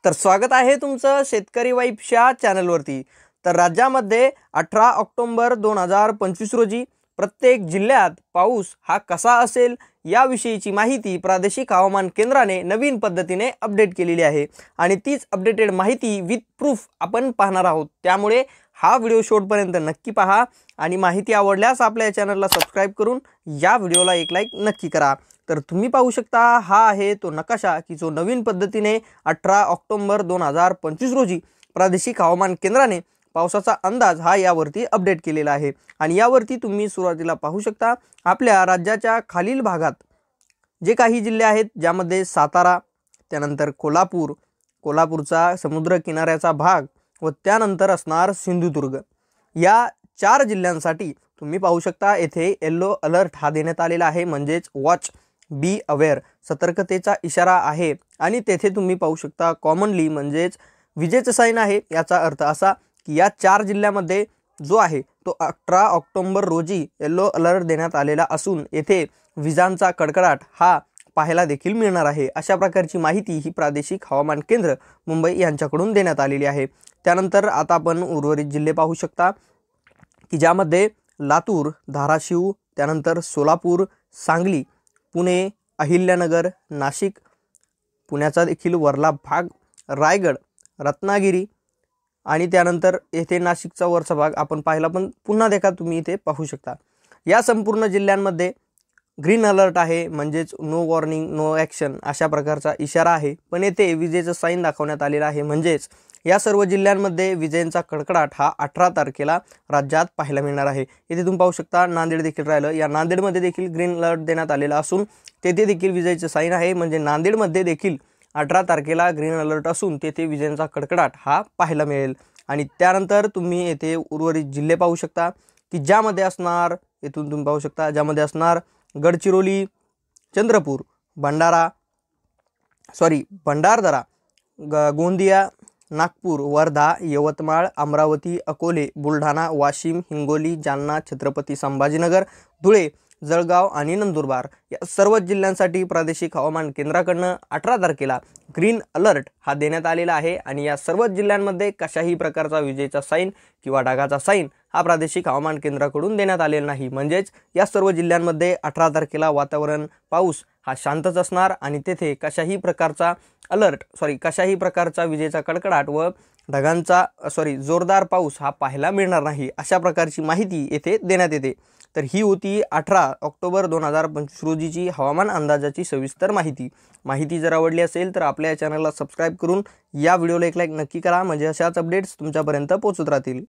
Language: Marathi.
तर स्वागत आहे तुमचं शेतकरी वाईब्सच्या चॅनलवरती। तर राज्यामध्ये 18 ऑक्टोबर 2025 रोजी प्रत्येक जिल्ह्यात पाऊस हा कसा असेल याविषयीची माहिती प्रादेशिक हवामान केंद्राने नवीन पद्धतीने अपडेट केलेली आहे आणि तीच अपडेटेड माहिती विथ प्रूफ आपण पाहणार आहोत। त्यामुळे हा व्हिडिओ शेवटपर्यंत नक्की पहा आणि माहिती आवडल्यास आपल्या चॅनलला सबस्क्राइब करून या व्हिडिओला एक लाईक नक्की करा। तर तुम्ही पाहू शकता हा आहे तो नकाशा की जो नवीन पद्धतीने 18 ऑक्टोबर 2025 रोजी प्रादेशिक हवामान केंद्राने पावसाचा अंदाज हा यावरती अपडेट केलेला आहे। आणि यावरती तुम्ही सुरुवातीला पाहू शकता आपल्या राज्याच्या खालील भागात जे काही जिल्हे आहेत ज्यामध्ये सातारा, त्यानंतर कोल्हापूरचा समुद्र किनाऱ्याचा भाग व त्यानंतर असणार सिंधुदुर्ग, या 4 जिल्ह्यांसाठी तुम्ही पाहू शकता येथे येलो अलर्ट हा देण्यात आलेला आहे, म्हणजेच वॉच बी अवेअर सतर्कतेचा इशारा आहे। आणि तेथे तुम्ही पाहू शकता कॉमनली म्हणजेच विजेचं साइन आहे। याचा अर्थ असा की या 4 जिल्ह्यामध्ये जो आहे तो 18 ऑक्टोबर रोजी येलो अलर्ट देण्यात आलेला असून येथे विजांचा कडकडाट हा पाहायला देखील मिळणार आहे। अशा प्रकारची माहिती ही प्रादेशिक हवामान केंद्र मुंबई यांच्याकडून देण्यात आलेली आहे। त्यानंतर आता आपण उर्वरित जिल्हे पाहू शकता की ज्यामध्ये लातूर, धाराशिव, त्यानंतर सोलापूर, सांगली, पुणे, अहिल्यानगर, नाशिक, पुण्याचा देखील वरला भाग, रायगड, रत्नागिरी आणि त्यानंतर येथे नाशिकचा वरचा भाग आपण पाहिला, पण पुन्हा देखा तुम्ही इथे पाहू शकता या संपूर्ण जिल्ह्यांमध्ये ग्रीन अलर्ट आहे, म्हणजेच नो वॉर्निंग नो ॲक्शन अशा प्रकारचा इशारा आहे। पण येथे विजेचं साइन दाखवण्यात आलेला आहे, म्हणजेच या सर्व जिल्ह्यांमध्ये विजेंचा कडकडाट हा 18 तारखेला राज्यात पाहायला मिळणार आहे। इथे तुम्ही पाहू शकता नांदेड देखील राहिलं, या नांदेडमध्ये देखील ग्रीन अलर्ट देण्यात आलेला असून तेथे देखील विजेचं साइन आहे, म्हणजे नांदेडमध्ये देखील 18 तारखेला ग्रीन अलर्ट असून तेथे विजेंचा कडकडाट हा पाहायला मिळेल। आणि त्यानंतर तुम्ही येथे उर्वरित जिल्हे पाहू शकता की ज्यामध्ये असणार, येथून तुम्ही पाहू शकता ज्यामध्ये असणार गडचिरोली, चंद्रपूर, भंडारदरा, गोंदिया, नागपूर, वर्धा, यवतमाळ, अमरावती, अकोले, बुलढाणा, वाशिम, हिंगोली, जालना, छत्रपती संभाजीनगर, धुळे, जळगाव आणि नंदुरबार या सर्व जिल्ह्यांसाठी प्रादेशिक हवामान केंद्राकडून 18 तारखेला ग्रीन अलर्ट हा देण्यात आलेला आहे। आणि या सर्व जिल्ह्यांमध्ये कशाही प्रकारचा विजेचा साइन किंवा ढगाचा साइन हा प्रादेशिक हवामान केंद्राकडून देण्यात आलेला नाही, म्हणजेच या सर्व जिल्ह्यांमध्ये 18 तारखेला वातावरण पाऊस हा शांतच असणार आणि तेथे कशाही प्रकारचा विजेचा कडकडाट व जोरदार पाऊस हा पाहायला मिळणार नाही, अशा प्रकारची माहिती येथे देण्यात येते। तर ही होती 18 ऑक्टोबर 2025 रोजीची हवामान अंदाजाची सविस्तर माहिती जर आवडली असेल तर आपल्या चॅनलला सबस्क्राइब करून या व्हिडिओला एक लाईक नक्की करा, म्हणजे अशाच अपडेट्स तुमच्यापर्यंत पोहोचत राहतील।